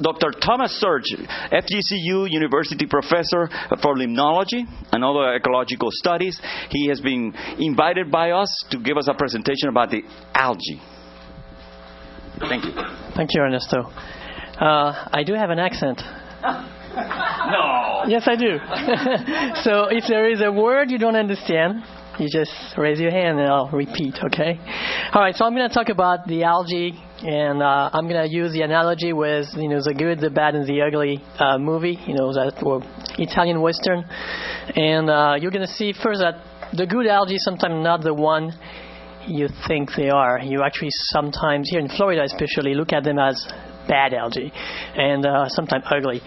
Dr. Thomas Surge, FGCU University Professor for Limnology and other ecological studies. He has been invited by us to give us a presentation about the algae. Thank you. Thank you, Ernesto. I do have an accent. No. Yes, I do. So if there is a word you don't understand, you just raise your hand and I'll repeat, okay? All right, so I'm going to talk about the algae, and I'm going to use the analogy with, The Good, the Bad, and the Ugly movie, that Italian Western. And you're going to see first that the good algae is sometimes not the one you think they are. You actually sometimes, here in Florida especially, look at them as bad algae and sometimes ugly.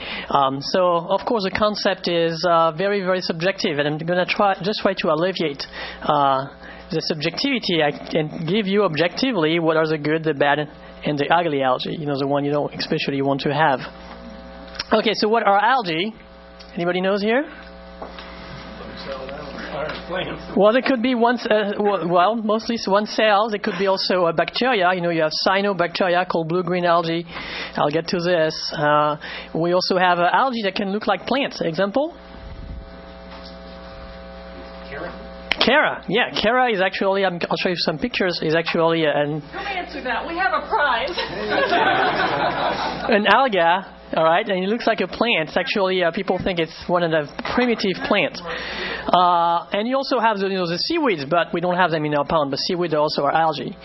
So, of course, the concept is very, very subjective, and I'm going to try to alleviate the subjectivity and give you objectively what are the good, the bad, and the ugly algae, the one you don't especially want to have. Okay, so what are algae? Anybody knows here? Well, there could be mostly one cell. There could be also a bacteria. You have cyanobacteria called blue-green algae. I'll get to this. We also have algae that can look like plants. Example? Chara. Yeah, Chara is actually, I'll show you some pictures, is actually Don't answer that. We have a prize. an alga. All right, and it looks like a plant. It's actually, people think it's one of the primitive plants. And you also have the seaweeds, but we don't have them in our pond. But seaweeds also are algae.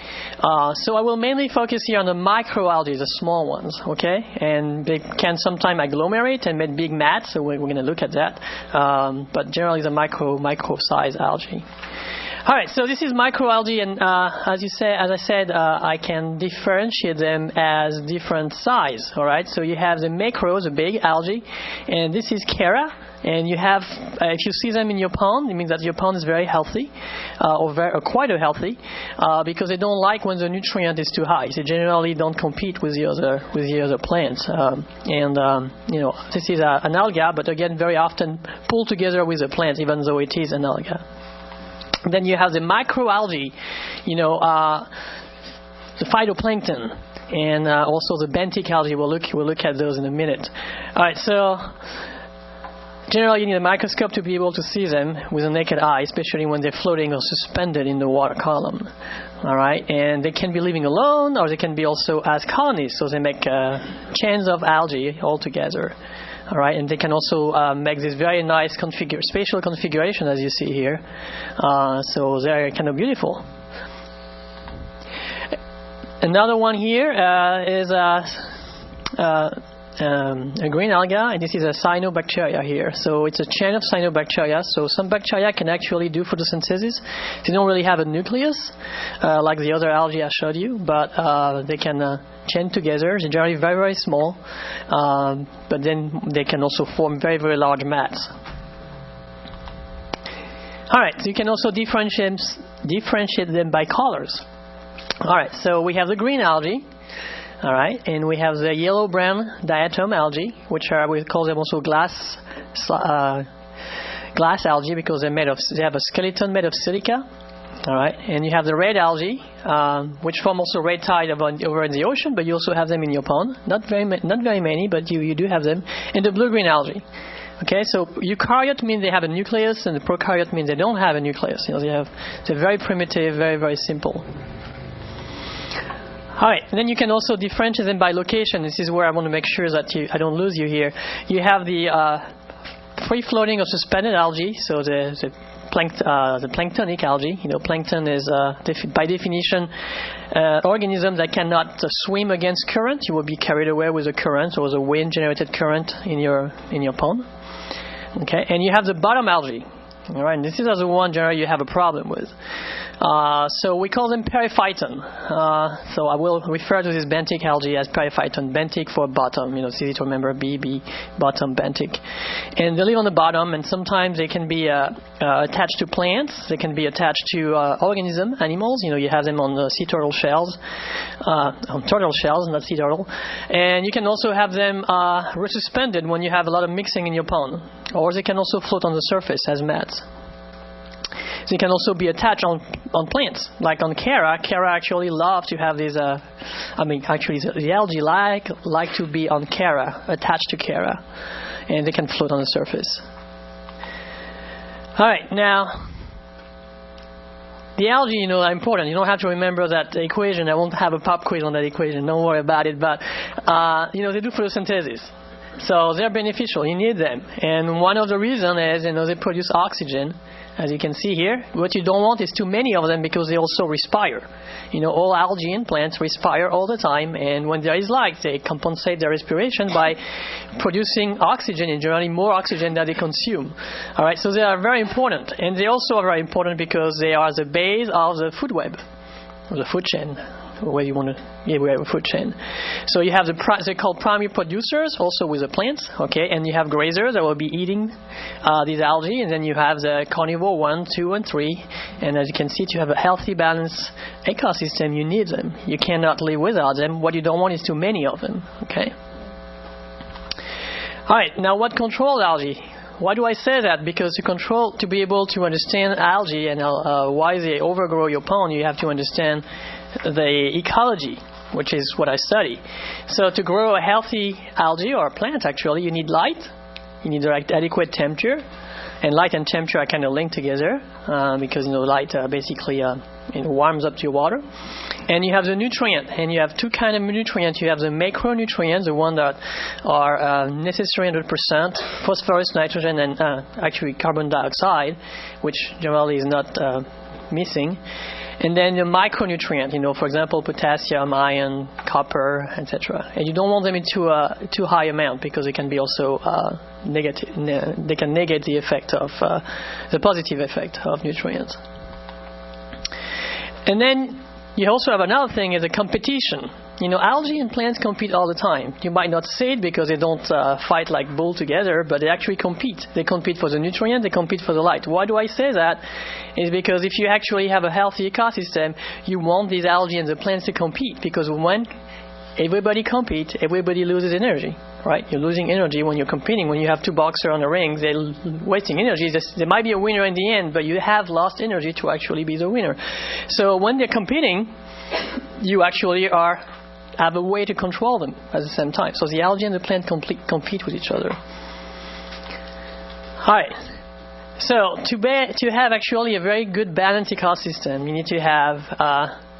So I will mainly focus here on the microalgae, the small ones, okay? And they can sometimes agglomerate and make big mats, so we're going to look at that. But generally, the micro-size algae. All right, so this is microalgae, and as I said, I can differentiate them as different size. All right, so you have the macros, the big algae, and this is Chara. And you have, if you see them in your pond, it means that your pond is very healthy, or quite healthy, because they don't like when the nutrient is too high. They generally don't compete with the other plants. This is an alga, but again, very often pulled together with the plant, even though it is an alga. Then you have the microalgae, the phytoplankton, and also the benthic algae. We'll look at those in a minute. All right, so generally you need a microscope to be able to see them with a naked eye, especially when they're floating or suspended in the water column. All right, and they can be living alone, or they can be also as colonies, so they make chains of algae all together. All right, and they can also make this very nice spatial configuration, as you see here. So they're kind of beautiful. Another one here is a green alga, and this is a cyanobacteria here. So it's a chain of cyanobacteria. So some bacteria can actually do photosynthesis. They don't really have a nucleus like the other algae I showed you, but they can chain together. They're generally very, very small, but then they can also form very, very large mats. All right, so you can also differentiate them by colors. All right, so we have the green algae. All right, and we have the yellow-brown diatom algae, which we call them also glass algae because they have a skeleton made of silica. All right, and you have the red algae, which form also red tide over in the ocean, but you also have them in your pond. Not very many, but you do have them. And the blue-green algae. Okay, so eukaryote means they have a nucleus, and the prokaryote means they don't have a nucleus. They're very primitive, very, very simple. All right, and then you can also differentiate them by location. This is where I want to make sure that I don't lose you here. You have the free-floating or suspended algae, so the planktonic algae. Plankton is, by definition, organisms that cannot swim against current. You will be carried away with the current or the wind-generated current in your pond. Okay, and you have the bottom algae. All right, and this is the one generally you have a problem with. So we call them periphyton. So I will refer to this benthic algae as periphyton. Benthic for bottom. It's easy to remember. B, bottom, benthic. And they live on the bottom, and sometimes they can be attached to plants. They can be attached to animals. You have them on the sea turtle shells, on turtle shells, not sea turtle. And you can also have them suspended when you have a lot of mixing in your pond. Or they can also float on the surface as mats. They can also be attached on plants, like on Chara. Chara actually love to have these. The algae like to be on Chara, attached to Chara, and they can float on the surface. All right, now the algae, are important. You don't have to remember that equation. I won't have a pop quiz on that equation. Don't worry about it. But they do photosynthesis. So they're beneficial. You need them. And one of the reasons is, they produce oxygen. As you can see here, what you don't want is too many of them because they also respire. All algae in plants respire all the time, and when there is light, they compensate their respiration by producing oxygen, and generally more oxygen than they consume. All right, so they are very important, and they also are very important because they are the base of the food web, or the food chain. Where you want to, we have a food chain. So you have they're called primary producers, also with the plants, okay, and you have grazers that will be eating these algae, and then you have the carnivore 1, 2, and 3, and as you can see, to have a healthy, balanced ecosystem, you need them. You cannot live without them. What you don't want is too many of them, okay. All right, now what controls algae? Why do I say that? Because to be able to understand algae and why they overgrow your pond, you have to understand the ecology, which is what I study. So to grow a healthy algae or a plant, actually, you need light, you need adequate temperature, and light and temperature are kind of linked together because light basically warms up your water. And you have the nutrient, and you have two kinds of nutrients. You have the macronutrients, the ones that are necessary 100%, phosphorus, nitrogen, and actually carbon dioxide, which generally is not missing. And then the micronutrient, for example, potassium, iron, copper, etc. And you don't want them in too high amount because it can be also negative. They can negate the effect of the positive effect of nutrients. And then you also have another thing is a competition. Algae and plants compete all the time. You might not say it because they don't fight like bull together, but they actually compete. They compete for the nutrient, they compete for the light. Why do I say that? Is because if you actually have a healthy ecosystem, you want these algae and the plants to compete, because when everybody competes, everybody loses energy, right? You're losing energy when you're competing. When you have two boxers on the ring, they're wasting energy. There might be a winner in the end, but you have lost energy to actually be the winner. So when they're competing, you actually have a way to control them at the same time. So the algae and the plant compete with each other. All right. So to have actually a very good balanced ecosystem, you need to have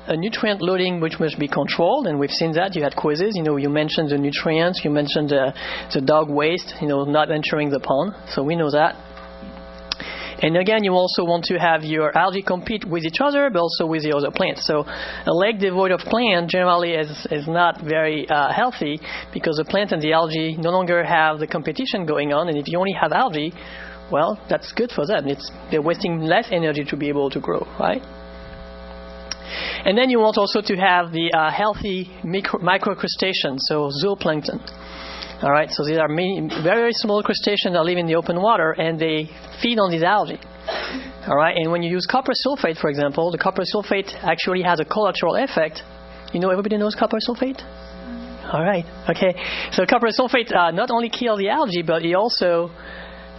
a nutrient loading which must be controlled, and we've seen that. You had quizzes. You mentioned the nutrients. You mentioned the dog waste. Not entering the pond. So we know that. And again, you also want to have your algae compete with each other, but also with the other plants. So a lake devoid of plant generally is not very healthy, because the plant and the algae no longer have the competition going on. And if you only have algae, well, that's good for them. They're wasting less energy to be able to grow, right? And then you want also to have the healthy microcrustaceans, so zooplankton. All right, so these are very, very small crustaceans that live in the open water, and they feed on these algae. All right, and when you use copper sulfate, for example, the copper sulfate actually has a collateral effect. Everybody knows copper sulfate? All right, okay. So copper sulfate not only kills the algae, but it also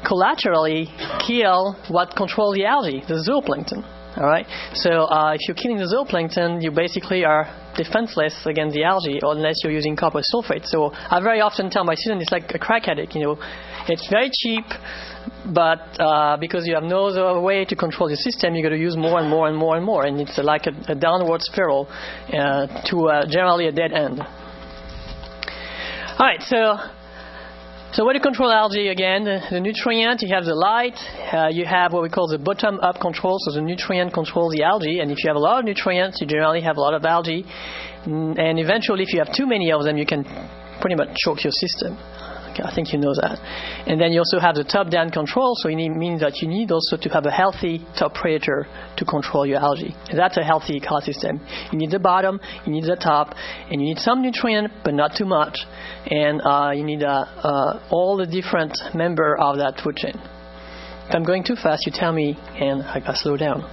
collaterally kills what controls the algae, the zooplankton. All right, so if you're killing the zooplankton, you basically are defenseless against the algae, unless you're using copper sulfate. So I very often tell my students it's like a crack addict. It's very cheap, but because you have no other way to control the system, you got to use more and more and more and more, and it's like a downward spiral to generally a dead end. All right, so way to control algae, again, the nutrient, you have the light, you have what we call the bottom-up control, so the nutrient controls the algae, and if you have a lot of nutrients, you generally have a lot of algae, and eventually if you have too many of them, you can pretty much choke your system. Okay, I think you know that. And then you also have the top-down control, so it means that you need also to have a healthy top predator to control your algae. And that's a healthy ecosystem. You need the bottom, you need the top, and you need some nutrient, but not too much. And you need all the different members of that food chain. If I'm going too fast, you tell me, and I gotta slow down.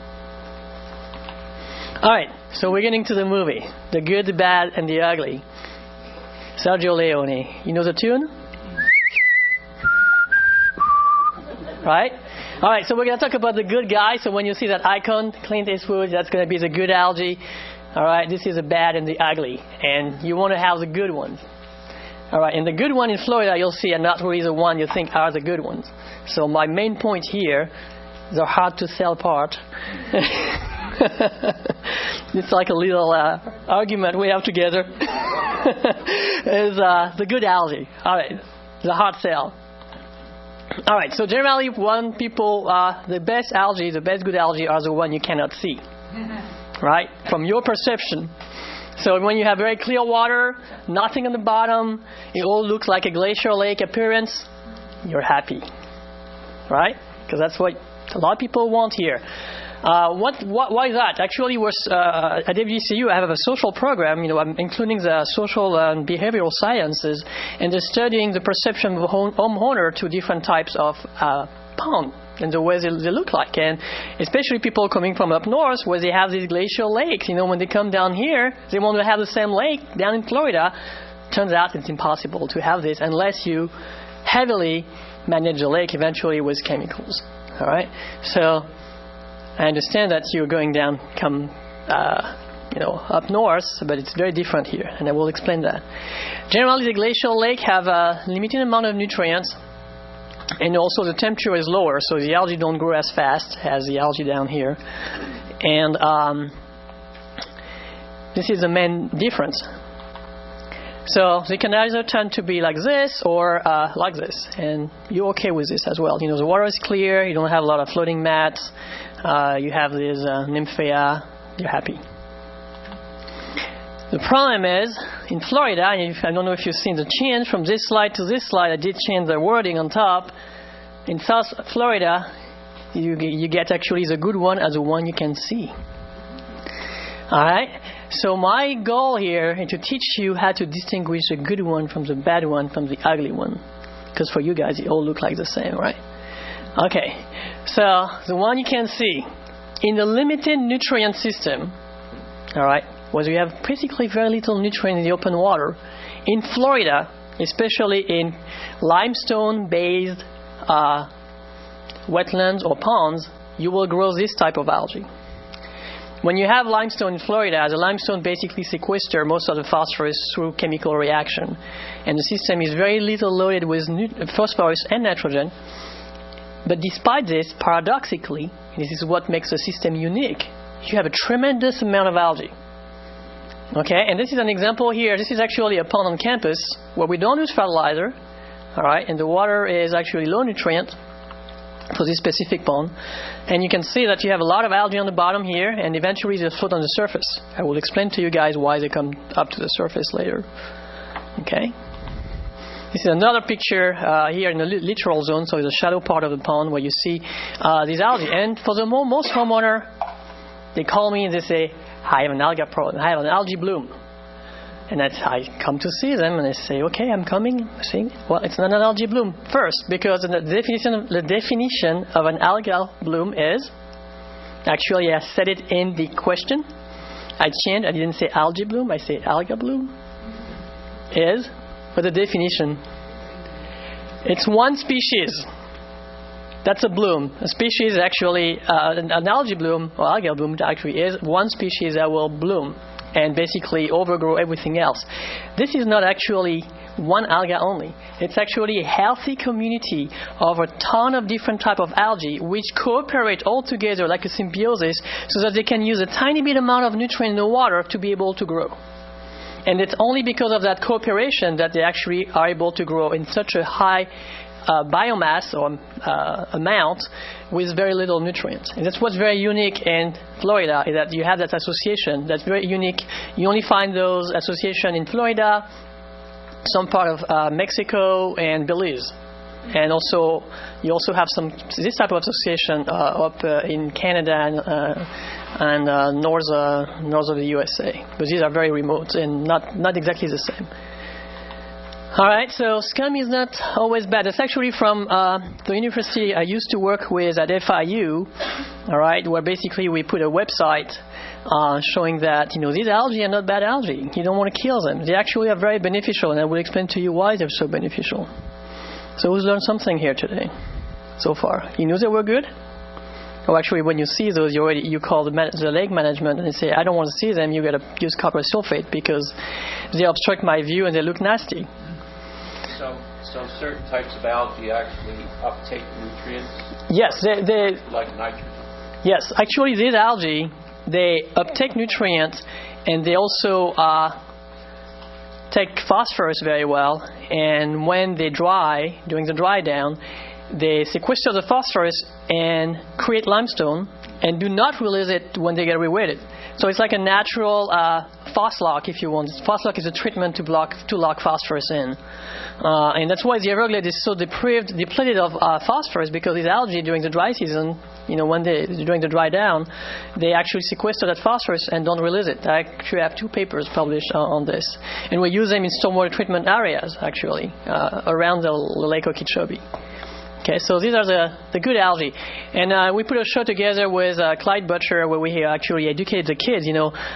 All right, so we're getting to the movie, The Good, the Bad, and the Ugly. Sergio Leone. You know the tune? Right? All right, so we're going to talk about the good guys. So when you see that icon, Clint Eastwood, that's going to be the good algae. All right, this is the bad and the ugly. And you want to have the good ones. All right, and the good one in Florida, you'll see, are not really the one you think are the good ones. So my main point here, the hard to sell part. It's like a little argument we have together. Is the good algae. All right, the hard sell. All right, so generally, the best algae, the best good algae are the one you cannot see, right? From your perception. So when you have very clear water, nothing on the bottom, it all looks like a glacier lake appearance, you're happy, right? Because that's what a lot of people want here. Why is that? Actually, at WCU, I have a social program. I'm including the social and behavioral sciences, and they're studying the perception of a homeowner to different types of pond and the way they look like. And especially people coming from up north, where they have these glacial lakes. When they come down here, they want to have the same lake down in Florida. Turns out it's impossible to have this unless you heavily manage the lake eventually with chemicals. All right, so I understand that you're going down, up north, but it's very different here, and I will explain that. Generally, the glacial lake have a limited amount of nutrients, and also the temperature is lower, so the algae don't grow as fast as the algae down here. And this is the main difference. So they can either tend to be like this or like this, and you're okay with this as well. The water is clear, you don't have a lot of floating mats, you have these nymphea, you're happy. The problem is, in Florida, I don't know if you've seen the change from this slide to this slide, I did change the wording on top. In South Florida, you get actually the good one as the one you can see. Alright? So my goal here is to teach you how to distinguish the good one from the bad one from the ugly one. Because for you guys, they all look like the same, right? Okay. So the one you can see, in the limited nutrient system, alright, where we have basically very little nutrient in the open water, in Florida, especially in limestone-based wetlands or ponds, you will grow this type of algae. When you have limestone in Florida, the limestone basically sequesters most of the phosphorus through chemical reaction. And the system is very little loaded with phosphorus and nitrogen. But despite this, paradoxically, this is what makes the system unique, you have a tremendous amount of algae. Okay, and this is an example here. This is actually a pond on campus where we don't use fertilizer. All right, and the water is actually low nutrient for this specific pond. And you can see that you have a lot of algae on the bottom here, and eventually they float on the surface. I will explain to you guys why they come up to the surface later. Okay. This is another picture here in the littoral zone, so the shadow part of the pond where you see these algae. And for the most homeowner, they call me and they say, I have an algae problem, I have an algae bloom. And I come to see them and I say, okay, I'm coming. I say, well, it's not an algae bloom. First, because the definition of an algal bloom is, actually I said it in the question. I changed, I didn't say algae bloom, I said alga bloom. Is, for the definition, it's one species. That's a bloom. A species is actually, an algae bloom, or algal bloom actually is one species that will bloom and basically overgrow everything else. This is not actually one alga only. It's actually a healthy community of a ton of different type of algae which cooperate all together like a symbiosis so that they can use a tiny bit amount of nutrient in the water to be able to grow. And it's only because of that cooperation that they actually are able to grow in such a high biomass or amount with very little nutrients. And that's what's very unique in Florida, is that you have that association. That's very unique. You only find those associations in Florida, some part of Mexico and Belize. And also, you also have this type of association up in Canada and north of the USA. But these are very remote and not exactly the same. All right, so scum is not always bad. It's actually from the university I used to work with at FIU, all right, where basically we put a website showing that, these algae are not bad algae. You don't want to kill them. They actually are very beneficial, and I will explain to you why they're so beneficial. So who's learned something here today? so far? You knew they were good? Or actually, when you see those, you call the lake management and they say, I don't want to see them, you got to use copper sulfate because they obstruct my view and they look nasty. So certain types of algae actually uptake nutrients? Yes, they like nitrogen? Yes, actually these algae, they uptake nutrients and they also take phosphorus very well, and when they dry, during the dry down, they sequester the phosphorus and create limestone and do not release it when they get reweighted. So it's like a natural phoslock, if you want. Phoslock is a treatment to lock phosphorus in. And that's why the Everglades is so depleted of phosphorus, because these algae during the dry season, during the dry down, they actually sequester that phosphorus and don't release it. I actually have 2 papers published on this. And we use them in stormwater treatment areas, actually, around the Lake Okeechobee. Okay, so these are the good algae. And we put a show together with Clyde Butcher where we actually educate the kids.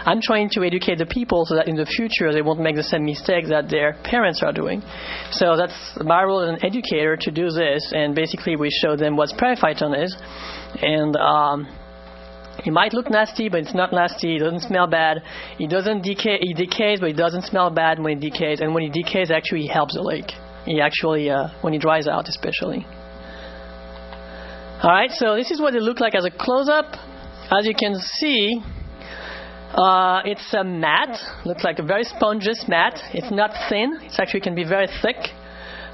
I'm trying to educate the people so that in the future they won't make the same mistake that their parents are doing. So that's my role as an educator, to do this. And basically we show them what periphyton is. And it might look nasty, but it's not nasty. It doesn't smell bad. It doesn't decay. It decays, but it doesn't smell bad when it decays. And when it decays, actually, it helps the lake. It actually, when it dries out, especially. All right, so this is what it looked like as a close-up. As you can see, it's a mat. Looks like a very spongious mat. It's not thin. It actually can be very thick.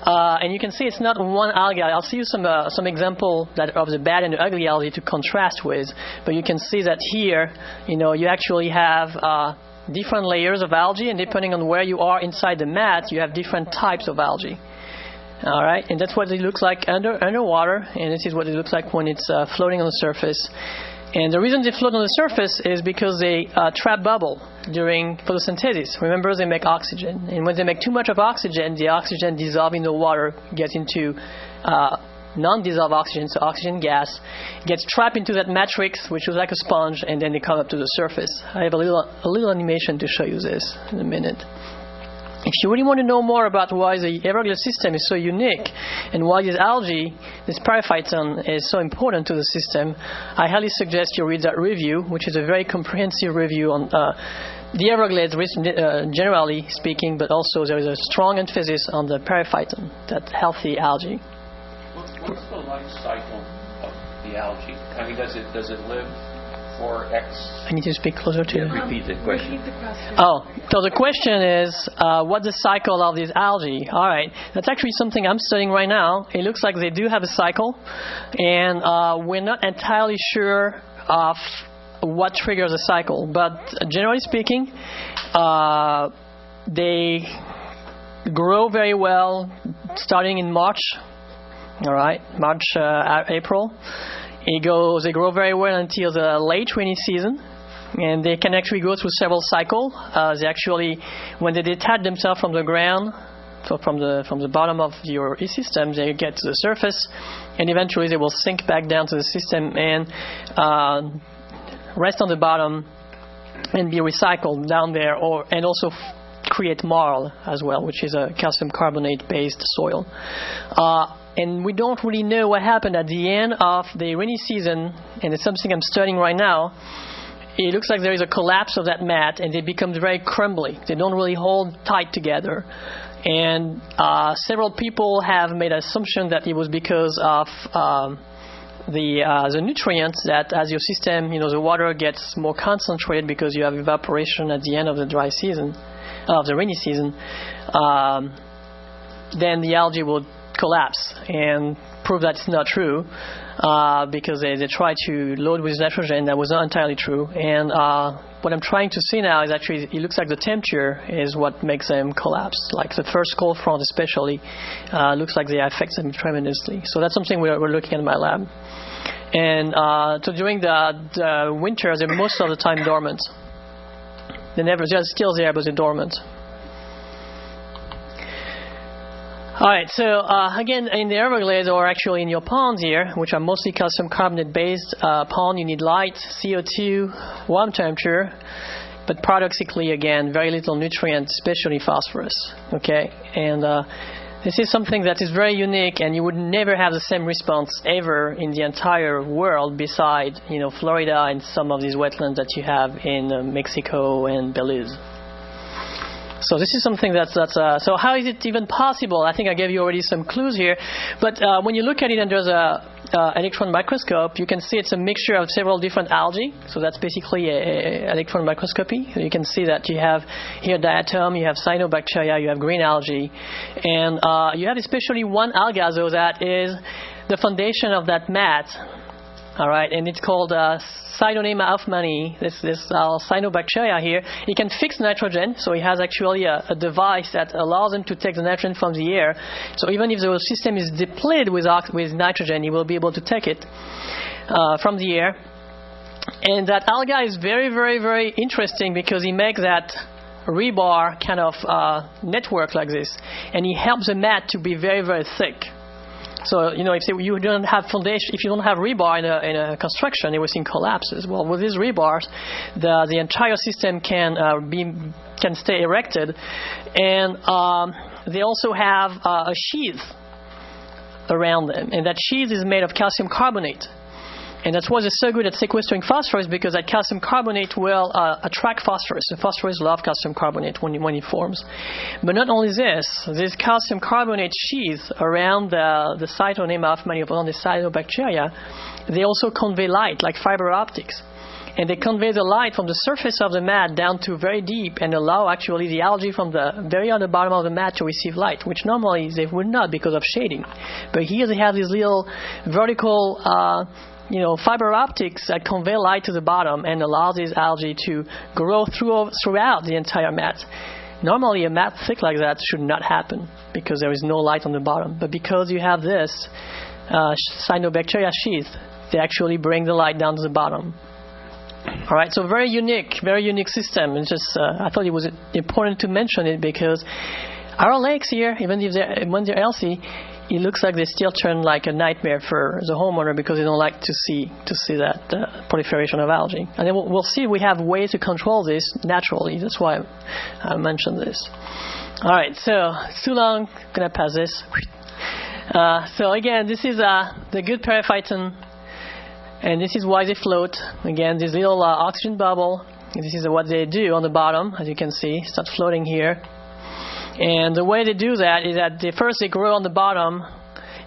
And you can see it's not one algae. I'll see you some example of the bad and the ugly algae to contrast with. But you can see that here, you actually have different layers of algae, and depending on where you are inside the mat, you have different types of algae. All right, and that's what it looks like underwater, and this is what it looks like when it's floating on the surface. And the reason they float on the surface is because they trap bubble during photosynthesis. Remember, they make oxygen, and when they make too much of oxygen, the oxygen dissolves in the water, gets into non-dissolved oxygen, so oxygen gas, gets trapped into that matrix, which is like a sponge, and then they come up to the surface. I have a little animation to show you this in a minute. If you really want to know more about why the Everglades system is so unique and why this algae, this periphyton, is so important to the system, I highly suggest you read that review, which is a very comprehensive review on the Everglades, generally speaking, but also there is a strong emphasis on the periphyton, that healthy algae. What's the life cycle of the algae? I mean, does it live for X? I need to speak closer to you. Repeat the question. Oh, so the question is, what's the cycle of these algae? All right, that's actually something I'm studying right now. It looks like they do have a cycle, and we're not entirely sure of what triggers a cycle. But generally speaking, they grow very well starting in March. All right, March, April. They grow very well until the late rainy season, and they can actually go through several cycles. When they detach themselves from the ground, so from the bottom of your system, they get to the surface, and eventually they will sink back down to the system and rest on the bottom and be recycled down there, and also create marl as well, which is a calcium carbonate-based soil. And we don't really know what happened at the end of the rainy season, and it's something I'm studying right now. It looks like there is a collapse of that mat, and they become very crumbly. They don't really hold tight together. And several people have made an assumption that it was because of the nutrients, that as your system, the water gets more concentrated because you have evaporation at the end of the dry season, of the rainy season, then the algae will collapse, and prove that it's not true, because they try to load with nitrogen. That was not entirely true. And what I'm trying to see now is actually, it looks like the temperature is what makes them collapse. Like the first cold front especially, looks like they affect them tremendously. So that's something we're looking at in my lab. And so during the winter, they're most of the time dormant. They're still there, but they're dormant. All right, so again, in the Everglades, or actually in your ponds here, which are mostly calcium carbonate-based pond, you need light, CO2, warm temperature, but paradoxically, again, very little nutrients, especially phosphorus. Okay, and This is something that is very unique, and you would never have the same response ever in the entire world beside, Florida and some of these wetlands that you have in Mexico and Belize. So this is something so how is it even possible? I think I gave you already some clues here, but when you look at it under the electron microscope, you can see it's a mixture of several different algae. So that's basically a electron microscopy. So you can see that you have here diatom, you have cyanobacteria, you have green algae, and you have especially one alga though that is the foundation of that mat. All right, and it's called Cyanonema hoffmanni. This cyanobacteria here, it can fix nitrogen, so it has actually a device that allows them to take the nitrogen from the air. So even if the system is depleted with nitrogen, it will be able to take it from the air. And that alga is very, very, very interesting because it makes that rebar kind of network like this, and it helps the mat to be very, very thick. So, if you don't have foundation, if you don't have rebar in a construction, everything collapses. Well, with these rebars, the entire system can stay erected, and they also have a sheath around them, and that sheath is made of calcium carbonate. And that's why it's so good at sequestering phosphorus, because that calcium carbonate will attract phosphorus. The phosphorus love calcium carbonate when it forms. But not only this calcium carbonate sheath around the Cyanonema hoffmanni, around the cyanobacteria, they also convey light like fiber optics. And they convey the light from the surface of the mat down to very deep and allow actually the algae from the very on the bottom of the mat to receive light, which normally they would not because of shading. But here they have these little vertical fiber optics that convey light to the bottom and allow these algae to grow throughout the entire mat. Normally, a mat thick like that should not happen because there is no light on the bottom. But because you have this cyanobacteria sheath, they actually bring the light down to the bottom. All right, so very unique system. And I thought it was important to mention it because our lakes here, even if when they're healthy, it looks like they still turn like a nightmare for the homeowner because they don't like to see that proliferation of algae. And then we'll see we have ways to control this naturally. That's why I mentioned this. All right, so it's too long. I'm going to pass this. So again, this is the good periphyton, and this is why they float. Again, this little oxygen bubble. And this is what they do on the bottom, as you can see. Start floating here. And the way they do that is that first they grow on the bottom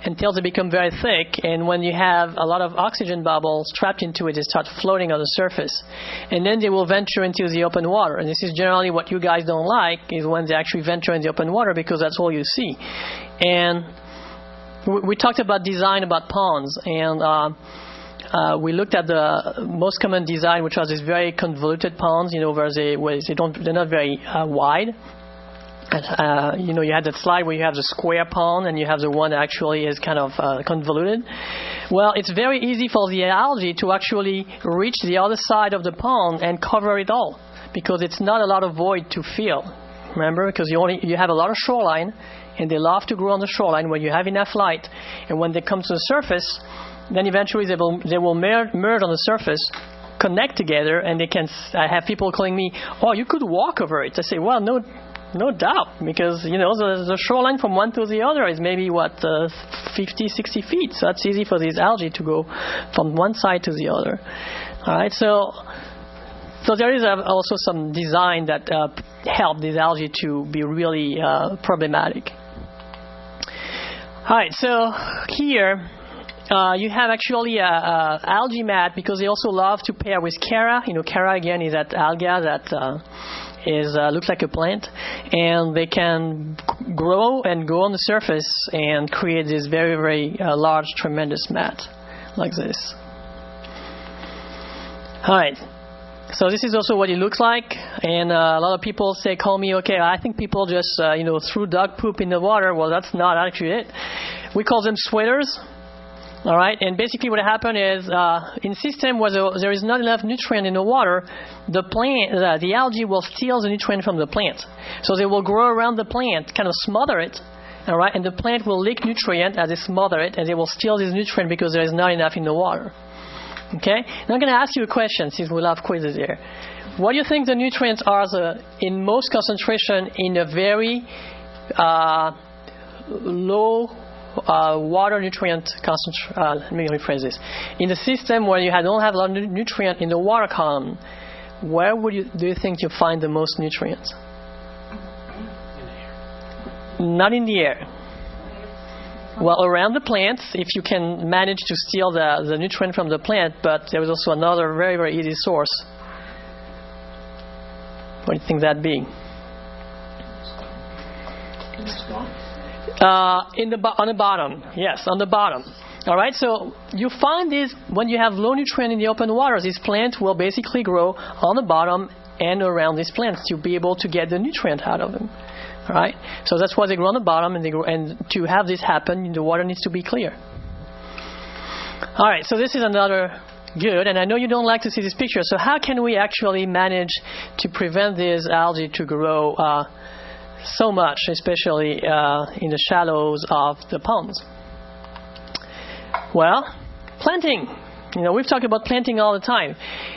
until they become very thick, and when you have a lot of oxygen bubbles trapped into it, they start floating on the surface. And then they will venture into the open water. And this is generally what you guys don't like, is when they actually venture in the open water, because that's all you see. And we talked about design about ponds, and we looked at the most common design, which was these very convoluted ponds, where they're not very wide. You had that slide where you have the square pond and you have the one that actually is kind of convoluted. Well, it's very easy for the algae to actually reach the other side of the pond and cover it all, because it's not a lot of void to fill. Remember, because you have a lot of shoreline, and they love to grow on the shoreline when you have enough light. And when they come to the surface, then eventually they will merge on the surface, connect together, and they can. I have people calling me, "Oh, you could walk over it." I say, "Well, no doubt, because the shoreline from one to the other is maybe 50, 60 feet. So that's easy for these algae to go from one side to the other. All right, so there is also some design that help these algae to be really problematic. All right, so here you have actually a algae mat, because they also love to pair with Chara. Chara again is that alga that looks like a plant, and they can grow and go on the surface and create this very, very large, tremendous mat like this. All right. So this is also what it looks like, and a lot of people call me, okay, I think people just threw dog poop in the water. Well, that's not actually it. We call them sweaters. All right, and basically what happened is in system where there is not enough nutrient in the water, the algae will steal the nutrient from the plant. So they will grow around the plant, kind of smother it, all right, and the plant will leak nutrient as they smother it, and they will steal this nutrient because there is not enough in the water. Okay, now I'm going to ask you a question, since we love quizzes here. What do you think the nutrients are in most concentration in a very low water nutrient concentration. Let me rephrase this. In the system where you don't have a lot of nutrient in the water column, where do you think you find the most nutrients? Not in the air. Well, around the plants, if you can manage to steal the nutrient from the plant, but there is also another very, very easy source. What do you think that'd be? On the bottom. Yes, on the bottom. All right, so you find this when you have low nutrient in the open waters, these plants will basically grow on the bottom and around these plants to be able to get the nutrient out of them. All right, so that's why they grow on the bottom, and to have this happen, the water needs to be clear. All right, so this is another good, and I know you don't like to see this picture. So how can we actually manage to prevent this algae to grow so much, especially in the shallows of the ponds? Well, planting. We've talked about planting all the time.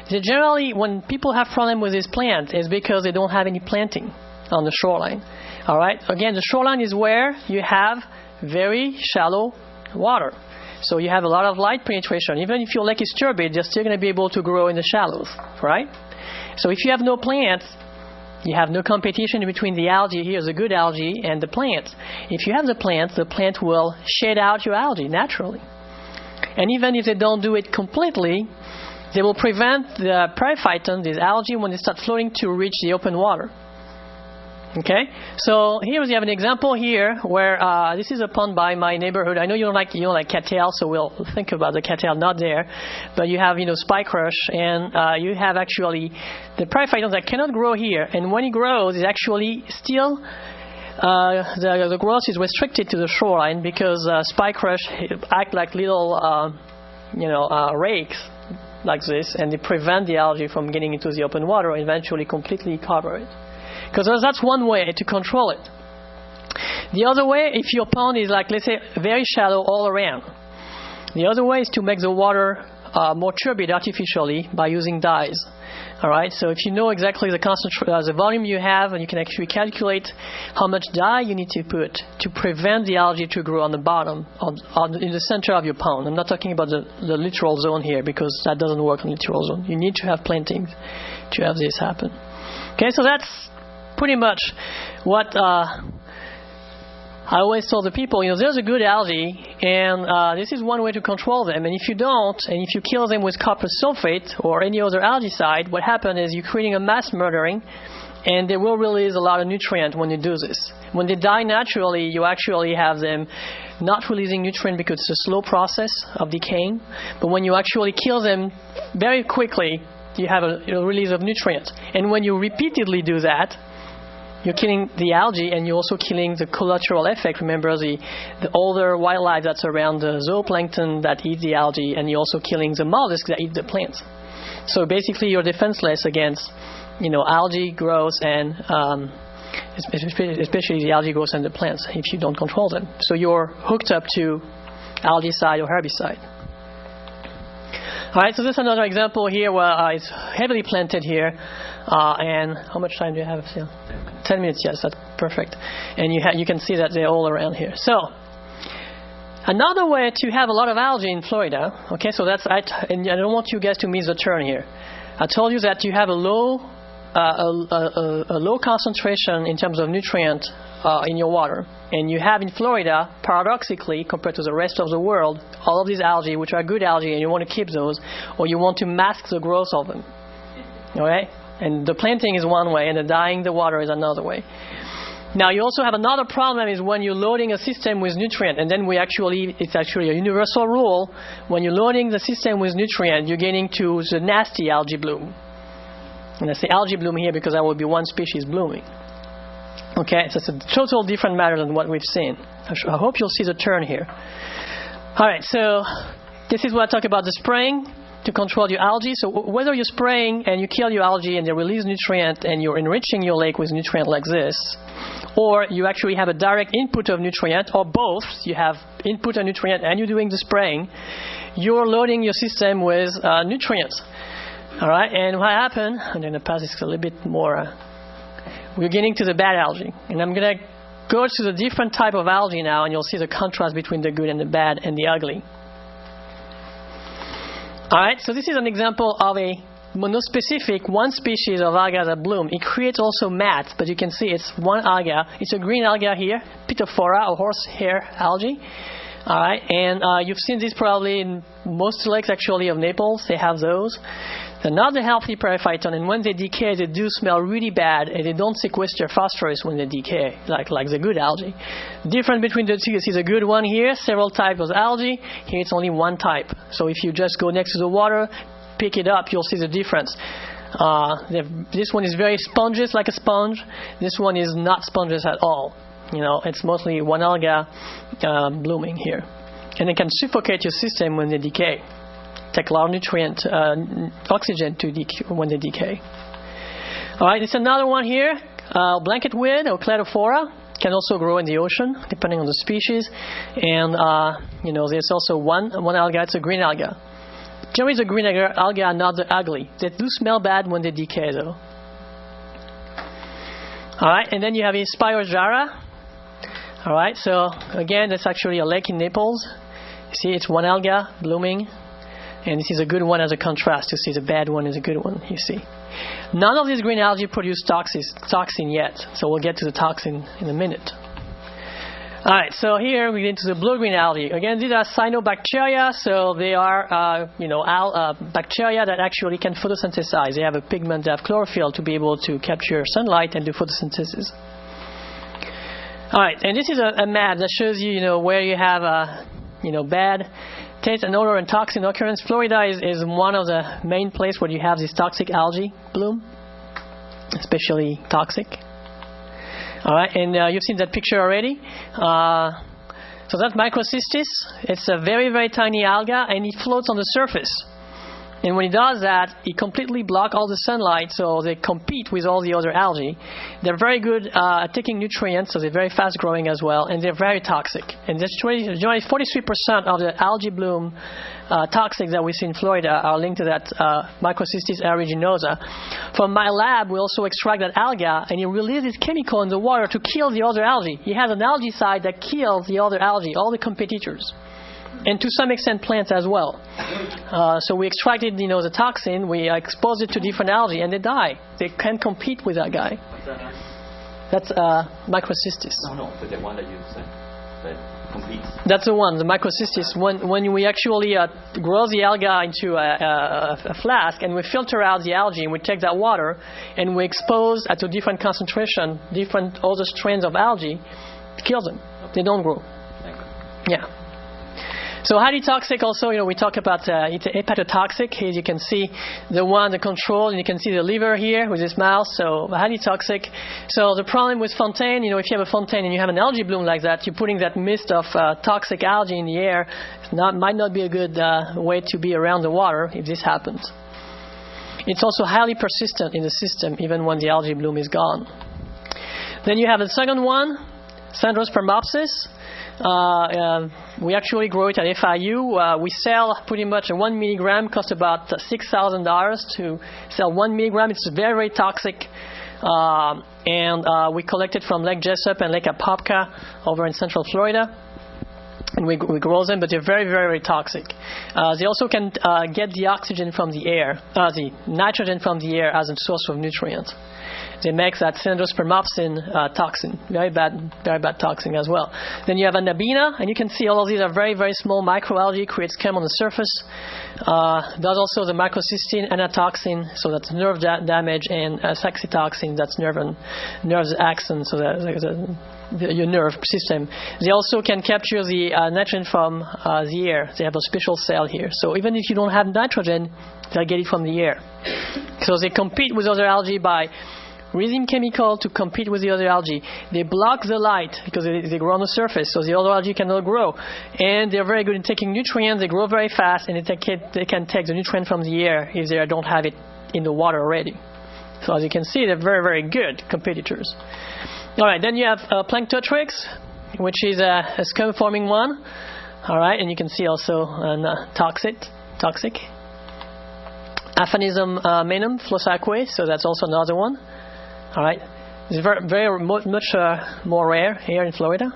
Generally, when people have problem with this plant, it's because they don't have any planting on the shoreline. All right. Again, the shoreline is where you have very shallow water. So you have a lot of light penetration. Even if your lake is turbid, you're still going to be able to grow in the shallows, right? So if you have no plants, you have no competition between the algae, here's a good algae, and the plants. If you have the plant will shade out your algae naturally. And even if they don't do it completely, they will prevent the periphyton, these algae, when they start floating, to reach the open water. Okay, so here we have an example here where this is a pond by my neighborhood. I know you don't like cattail, so we'll think about the cattail not there. But you have spike rush, and you have actually the periphytons that cannot grow here. And when it grows, it's actually still the growth is restricted to the shoreline because spike rush act like little rakes like this, and they prevent the algae from getting into the open water and eventually completely cover it. Because that's one way to control it. The other way, if your pond is let's say, very shallow all around, the other way is to make the water more turbid artificially by using dyes. All right. So if you know exactly the volume you have, and you can actually calculate how much dye you need to put to prevent the algae to grow on the bottom, in the center of your pond. I'm not talking about the littoral zone here because that doesn't work in the littoral zone. You need to have plantings to have this happen. Okay. So that's pretty much what I always tell the people, there's a good algae, and this is one way to control them. And if you don't, and if you kill them with copper sulfate or any other algaecide, what happens is you're creating a mass murdering, and they will release a lot of nutrient when you do this. When they die naturally, you actually have them not releasing nutrient because it's a slow process of decaying. But when you actually kill them very quickly, you have a release of nutrients. And when you repeatedly do that, you're killing the algae, and you're also killing the collateral effect. Remember the other wildlife that's around, the zooplankton that eat the algae, and you're also killing the mollusks that eat the plants. So basically, you're defenseless against, algae growth and especially the algae growth and the plants if you don't control them. So you're hooked up to algaecide or herbicide. All right, so this is another example here where it's heavily planted here. And how much time do you have? 10 minutes, yes, that's perfect. And you can see that they're all around here. So another way to have a lot of algae in Florida, okay, so and I don't want you guys to miss the turn here. I told you that you have a low concentration in terms of nutrient in your water. And you have in Florida, paradoxically, compared to the rest of the world, all of these algae, which are good algae, and you want to keep those, or you want to mask the growth of them. Okay? And the planting is one way, and the dyeing the water is another way. Now, you also have another problem is when you're loading a system with nutrient, and then it's actually a universal rule. When you're loading the system with nutrient, you're getting to the nasty algae bloom. And I say algae bloom here because there will be one species blooming. Okay, so it's a total different matter than what we've seen. I hope you'll see the turn here. All right, so this is what I talk about the spraying to control your algae. So whether you're spraying and you kill your algae and they release nutrient and you're enriching your lake with nutrient like this, or you actually have a direct input of nutrient, or both, you have input of nutrient and you're doing the spraying, you're loading your system with nutrients. All right, and what happened, I'm going to pass this a little bit more, we're getting to the bad algae. And I'm going to go to the different type of algae now, and you'll see the contrast between the good and the bad and the ugly. Alright, so this is an example of a monospecific, one species of alga that bloom. It creates also mats, but you can see it's one alga. It's a green alga here, Pitophora, or horsehair algae. Alright, and you've seen this probably in most lakes actually of Naples. They have those. They're not the healthy periphyton, and when they decay, they do smell really bad, and they don't sequester phosphorus when they decay, like the good algae. Difference between the two, you see the good one here, several types of algae. Here it's only one type. So if you just go next to the water, pick it up, you'll see the difference. This one is very spongeous, like a sponge. This one is not spongeous at all. You know, it's mostly one alga blooming here. And it can suffocate your system when they decay. Take a lot of nutrient, oxygen when they decay. All right, it's another one here. Blanket weed or cladophora can also grow in the ocean, depending on the species. And there's also one alga. It's a green alga. Generally, the green algae are not the ugly. They do smell bad when they decay, though. All right, and then you have a Spirogyra. All right, so again, that's actually a lake in Naples. You see, it's one alga blooming. And this is a good one as a contrast. You see the bad one is a good one, you see. None of these green algae produce toxin yet. So we'll get to the toxin in a minute. Alright, so here we get into the blue-green algae. Again, these are cyanobacteria. So they are, bacteria that actually can photosynthesize. They have a pigment, they have chlorophyll to be able to capture sunlight and do photosynthesis. Alright, and this is a map that shows you, where you have, bad taste and odor and toxin occurrence. Florida is one of the main places where you have this toxic algae bloom, especially toxic. All right, and you've seen that picture already. So that's microcystis. It's a very, very tiny alga, and it floats on the surface. And when it does that, it completely blocks all the sunlight, so they compete with all the other algae. They're very good at taking nutrients, so they're very fast growing as well, and they're very toxic. And that's 43% of the algae bloom toxics that we see in Florida are linked to that Microcystis aeruginosa. From my lab, we also extract that alga, and it releases chemical in the water to kill the other algae. It has an algae side that kills the other algae, all the competitors. And to some extent plants as well. So we extracted, the toxin, we expose it to different algae, and they die. They can't compete with that guy. That's Microcystis. No, but the one that you said that competes. That's the one, the Microcystis. When we actually grow the alga into a flask, and we filter out the algae, and we take that water, and we expose at a different concentration, different other strains of algae, it kills them. They don't grow. Yeah. So hydrotoxic also, we talk about it's hepatotoxic. Here you can see the control, and you can see the liver here with this mouse. So hydrotoxic. So the problem with fontaine, if you have a fontaine and you have an algae bloom like that, you're putting that mist of toxic algae in the air. Might not be a good way to be around the water if this happens. It's also highly persistent in the system even when the algae bloom is gone. Then you have the second one, Sandrospermopsis. We actually grow it at FIU. We sell pretty much a 1 milligram, costs about $6,000 to sell 1 milligram. It's very, very toxic. And we collect it from Lake Jesup and Lake Apopka over in Central Florida. And we grow them, but they're very, very, very toxic. They also can get the oxygen from the air, the nitrogen from the air as a source of nutrients. They make that Sandrospermopsin toxin, very bad toxin as well. Then you have Anabina, and you can see all of these are very, very small microalgae, creates chem on the surface. Does also the microcystin, anatoxin, so that's nerve damage, and saxitoxin, that's nerves axon, so your nerve system. They also can capture the nitrogen from the air. They have a special cell here. So even if you don't have nitrogen, they'll get it from the air. So they compete with other algae by releasing chemical to compete with the other algae. They block the light because they grow on the surface, so the other algae cannot grow. And they're very good in taking nutrients. They grow very fast, and they can take the nutrient from the air if they don't have it in the water already. So as you can see, they're very, very good competitors. All right, then you have Planktotrix, which is a scum-forming one. All right, and you can see also toxic. Aphanisum menum, Flossaque, so that's also another one. All right, It's much more rare here in Florida.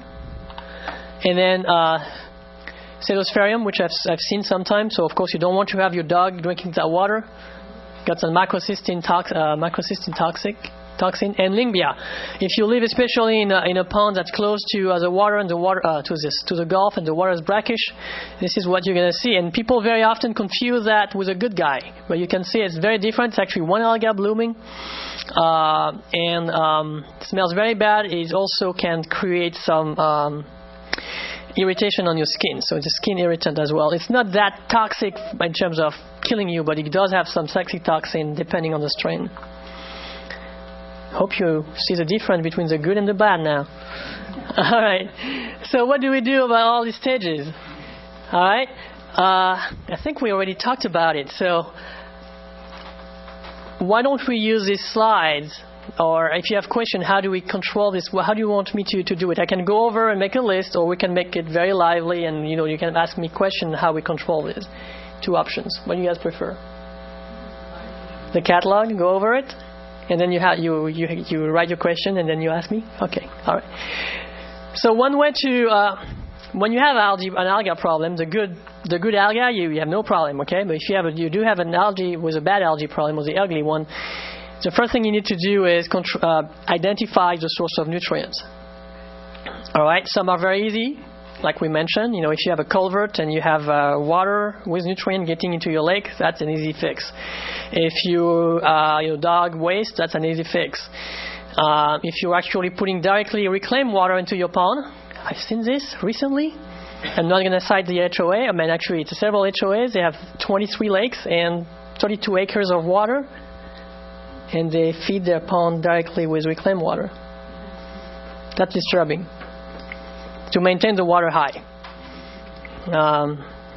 And then Pseudospherium, which I've seen sometimes. So of course you don't want to have your dog drinking that water. Got some macrocystin toxin, and Lingbia. If you live especially in a pond that's close to the water and the water to the Gulf and the water is brackish, this is what you're going to see. And people very often confuse that with a good guy, but you can see it's very different. It's actually one alga blooming, and smells very bad. It also can create some irritation on your skin, so it's a skin irritant as well. It's not that toxic in terms of killing you, but it does have some toxic toxin depending on the strain. Hope you see the difference between the good and the bad now. All right. So what do we do about all these stages? All right. I think we already talked about it. So why don't we use these slides? Or if you have questions, how do we control this? How do you want me to do it? I can go over and make a list, or we can make it very lively, and you can ask me questions how we control this. Two options. What do you guys prefer? The catalog. Go over it. And then you write your question, and then you ask me? Okay, all right. So one way to, when you have an algae problem, the good algae, you have no problem, okay? But if you do have an algae with a bad algae problem, or the ugly one, the first thing you need to do is identify the source of nutrients. All right, some are very easy. Like we mentioned, if you have a culvert and you have water with nutrient getting into your lake, that's an easy fix. If your dog waste, that's an easy fix. If you're actually putting directly reclaimed water into your pond, I've seen this recently. I'm not going to cite the HOA. I mean, actually, it's several HOAs. They have 23 lakes and 32 acres of water, and they feed their pond directly with reclaimed water. That's disturbing. To maintain the water high.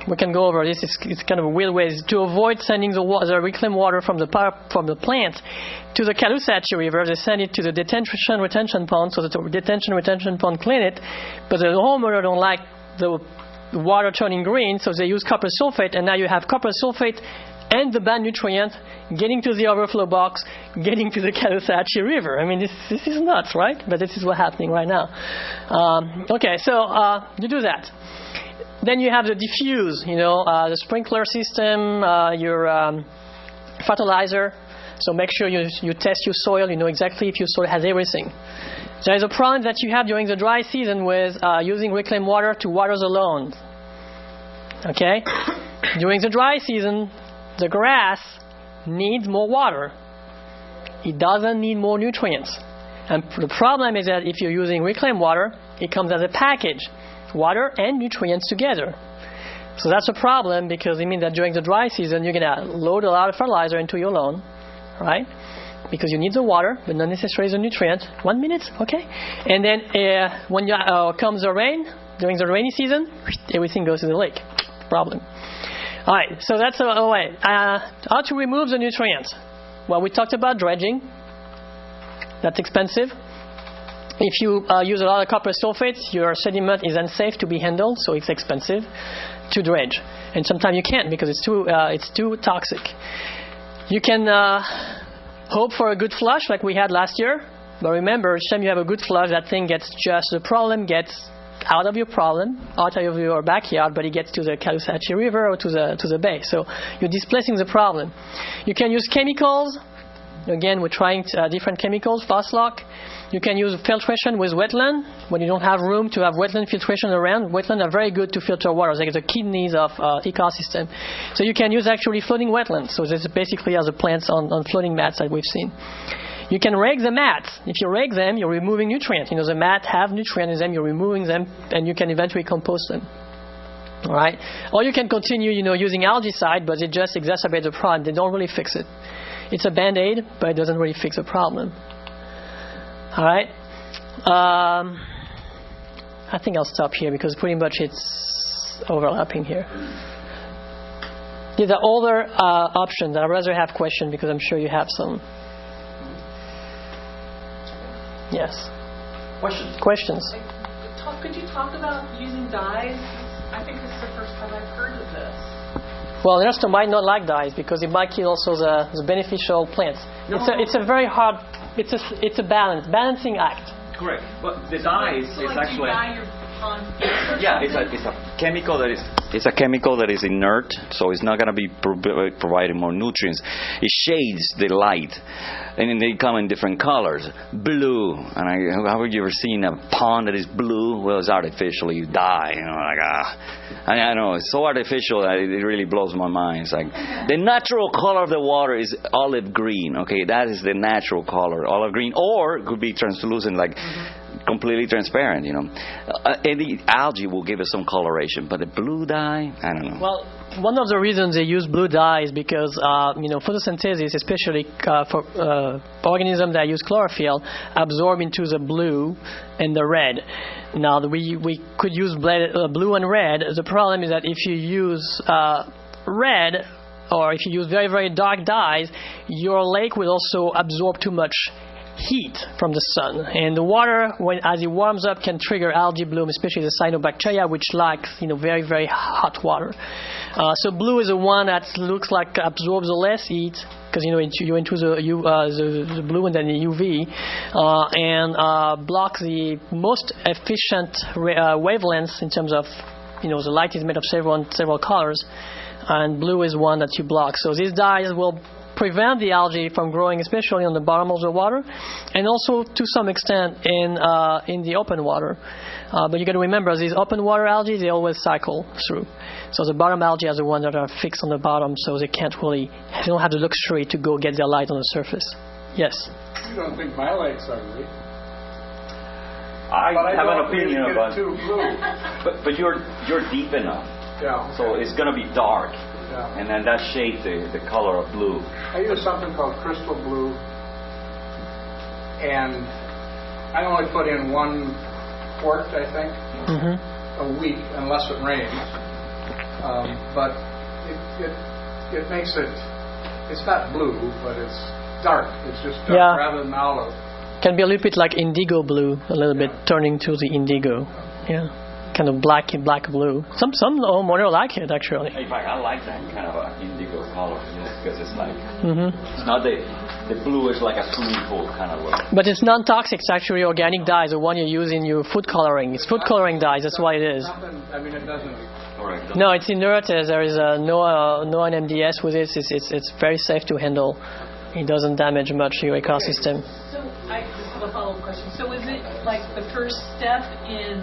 We can go over this. It's kind of a weird way to avoid sending the reclaimed water from the plant to the Caloosahatchee River. They send it to the detention retention pond, so that the detention retention pond clean it. But the homeowner don't like the water turning green, so they use copper sulfate, and now you have copper sulfate and the bad nutrient getting to the overflow box, getting to the Caloosahatchee River. I mean, this is nuts, right? But this is what's happening right now. Okay, so you do that. Then you have the diffuse, the sprinkler system, your fertilizer. So make sure you test your soil. You know exactly if your soil has everything. There is a problem that you have during the dry season with using reclaimed water to water the lawns. Okay? During the dry season, the grass needs more water. It doesn't need more nutrients. And the problem is that if you're using reclaimed water, it comes as a package, water and nutrients together. So that's a problem, because it means that during the dry season, you're going to load a lot of fertilizer into your lawn, right? Because you need the water, but not necessarily the nutrient. 1 minute, okay? And then when comes the rain, during the rainy season, everything goes to the lake. Problem. All right, so that's a way. How to remove the nutrients? Well, we talked about dredging. That's expensive. If you use a lot of copper sulfate, your sediment is unsafe to be handled, so it's expensive to dredge. And sometimes you can't because it's too toxic. You can hope for a good flush like we had last year, but remember, each time you have a good flush, that thing the problem gets out of your backyard, but it gets to the Caloosahatchee River or to the bay. So you're displacing the problem. You can use chemicals. Again, we're trying different chemicals, Foslock. You can use filtration with wetland. When you don't have room to have wetland filtration around, wetlands are very good to filter water. They're the kidneys of ecosystem. So you can use actually floating wetlands. So this is basically as the plants on floating mats that we've seen. You can rake the mats. If you rake them, you're removing nutrients. The mat have nutrients in them, you're removing them, and you can eventually compost them. All right? Or you can continue, using algaecide, but it just exacerbates the problem. They don't really fix it. It's a band-aid, but it doesn't really fix the problem. All right? I think I'll stop here because pretty much it's overlapping here. These are other options. I'd rather have questions because I'm sure you have some. Yes. Questions. Could you talk about using dyes? I think this is the first time I've heard of this. Well, the nursery might not like dyes because it might kill also the beneficial plants. No. It's a very hard It's a balancing act. Correct. But the dye is So like actually. you dye your pond first or Yeah, it's something? a chemical that is inert, so it's not going to be providing more nutrients. It shades the light, and then they come in different colors. Blue, and how have you ever seen a pond that is blue? Well, it's artificial. You die, I know it's so artificial that it really blows my mind. It's like the natural color of the water is olive green. Okay, that is the natural color, olive green, or it could be translucent, like. Completely transparent, and the algae will give us some coloration, but the blue dye, I don't know. Well, one of the reasons they use blue dye is because, photosynthesis, especially for organisms that use chlorophyll, absorb into the blue and the red. Now, we could use blue and red. The problem is that if you use red, or if you use very, very dark dyes, your lake will also absorb too much heat from the sun, and the water, as it warms up, can trigger algae bloom, especially the cyanobacteria, which likes very, very hot water. So blue is the one that looks like absorbs the less heat, because you're into the blue and then the UV, and blocks the most efficient wavelengths in terms of the light is made of several colors, and blue is one that you block. So these dyes will prevent the algae from growing, especially on the bottom of the water, and also to some extent in the open water. But you got to remember, these open water algae, they always cycle through. So the bottom algae are the ones that are fixed on the bottom, so they don't have the luxury to go get their light on the surface. Yes? You don't think my lake's ugly? I have an don't think opinion it's about too blue. but you're deep enough, Yeah. so it's going to be dark. Yeah. And then that shades the color of blue. I use something called crystal blue, and I only put in 1 quart, I think, a week, unless it rains. But it makes it. It's not blue, but it's dark. It's just dark rather than olive. Can be a little bit like indigo blue, a little bit turning to the indigo. Yeah. Kind of black blue. Some homeowners like it, actually. In fact, I like that kind of indigo color, because it's like it's not the blue is like a swimming pool kind of look. But it's non-toxic. It's actually organic dyes, the one you use in your food coloring. It's food coloring dyes. That's what it is. It doesn't. Correct. No, it's inert. There is no NMDS with it. It's very safe to handle. It doesn't damage much your ecosystem. So I just have a follow-up question. So is it like the first step in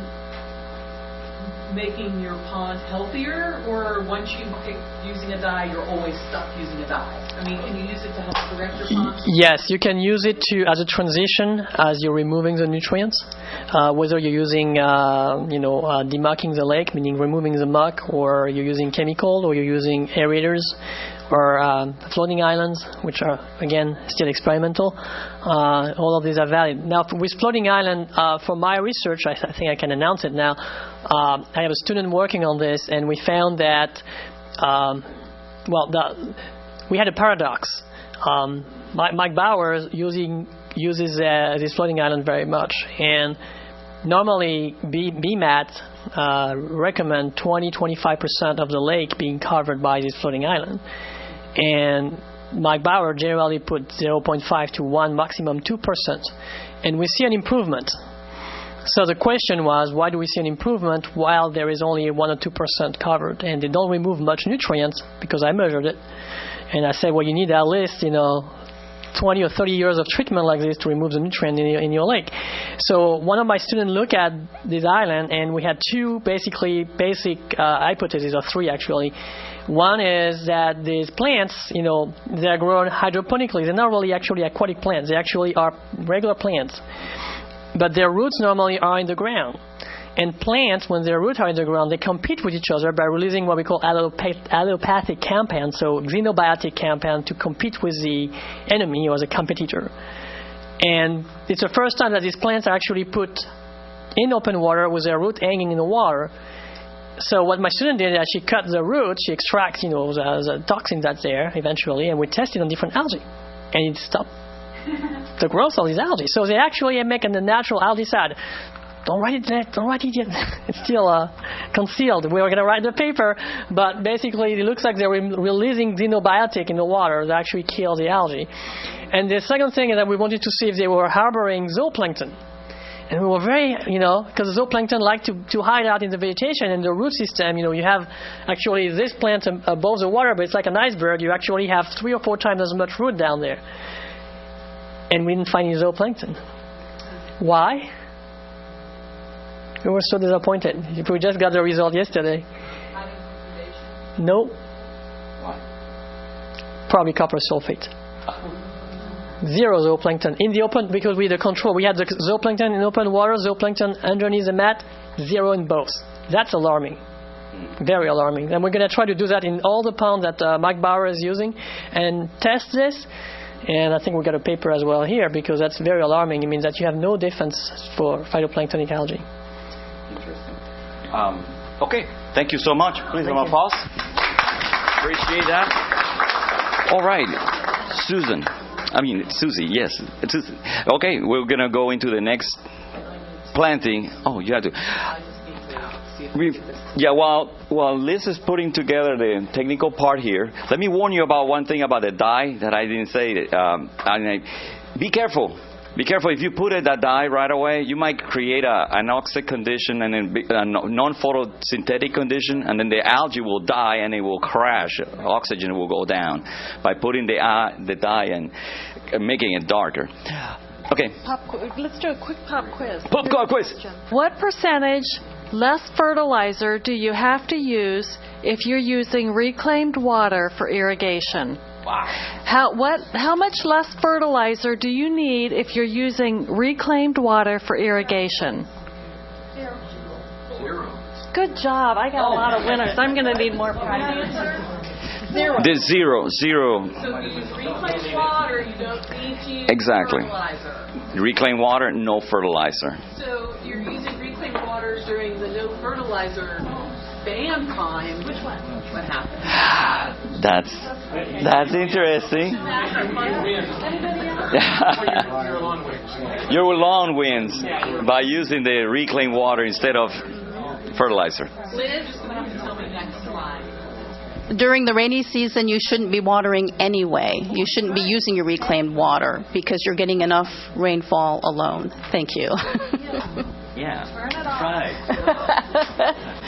making your pond healthier, or once you pick using a dye, you're always stuck using a dye? I mean, can you use it to help correct your pond? Yes, you can use it as a transition as you're removing the nutrients, whether you're using, demucking the lake, meaning removing the muck, or you're using chemical, or you're using aerators, or floating islands, which are, again, still experimental. All of these are valid. Now, with floating island, for my research, I think I can announce it now, I have a student working on this, and we found that, we had a paradox. Mike Bowers uses this floating island very much, and normally BMAT recommend 20-25% of the lake being covered by this floating island, and Mike Bauer generally put 0.5 to 1, maximum 2%, and we see an improvement. So the question was, why do we see an improvement while there is only 1 or 2% covered, and they don't remove much nutrients? Because I measured it, and I said, well, you need at least 20 or 30 years of treatment like this to remove the nutrient in your lake. So one of my students looked at this island, and we had two basic hypotheses, or three actually. One is that these plants, they're grown hydroponically. They're not really actually aquatic plants. They actually are regular plants. But their roots normally are in the ground. And plants, when their roots are in the ground, they compete with each other by releasing what we call allelopathic compounds, so xenobiotic compound, to compete with the enemy or the competitor. And it's the first time that these plants are actually put in open water with their root hanging in the water. So what my student did is she cut the roots, she extracts, the toxin that's there eventually, and we tested on different algae. And it stopped the growth of these algae. So they actually make a natural algae side. don't write it yet. Don't write it yet. It's still concealed. We were going to write the paper, but basically it looks like they're releasing xenobiotic in the water that actually kills the algae. And the second thing is that we wanted to see if they were harboring zooplankton. And we were very, because the zooplankton like to hide out in the vegetation and the root system. You have actually this plant above the water, but it's like an iceberg. You actually have 3 or 4 times as much root down there. And we didn't find any zooplankton. Why? We were so disappointed. We just got the result yesterday. No. Probably copper sulfate. 0 zooplankton in the open, because we had the control. We had the zooplankton in open water, zooplankton underneath the mat, 0 in both. That's alarming. Very alarming. And we're going to try to do that in all the ponds that Mike Bauer is using and test this. And I think we got a paper as well here, because that's very alarming. It means that you have no defense for phytoplanktonic algae. Interesting. Okay, thank you so much. Please have a pause. Appreciate that. All right, Susie, yes. Susie. Okay, we're going to go into the next planting. Oh, you have to. While Liz is putting together the technical part here, let me warn you about one thing about the dye that I didn't say. Be careful. Be careful. If you put that dye right away, you might create an oxic condition and a non-photosynthetic condition, and then the algae will die and it will crash. Oxygen will go down by putting the dye and making it darker. Okay. Let's do a quick pop quiz. Pop quiz. What percentage less fertilizer do you have to use if you're using reclaimed water for irrigation? Wow. How much less fertilizer do you need if you're using reclaimed water for irrigation? 0. Good job. I got a lot of winners. I'm going to need more prizes. 0. There's 0. So if you use reclaimed water, you don't need to use fertilizer. Reclaimed water, no fertilizer. So you're using reclaimed water during the no fertilizer ban time. Which one? What happened? That's interesting. Your lawn wins by using the reclaimed water instead of fertilizer. Liz is going to have to tell me next slide. During the rainy season, you shouldn't be watering anyway. You shouldn't be using your reclaimed water because you're getting enough rainfall alone. Thank you. Yeah. Right.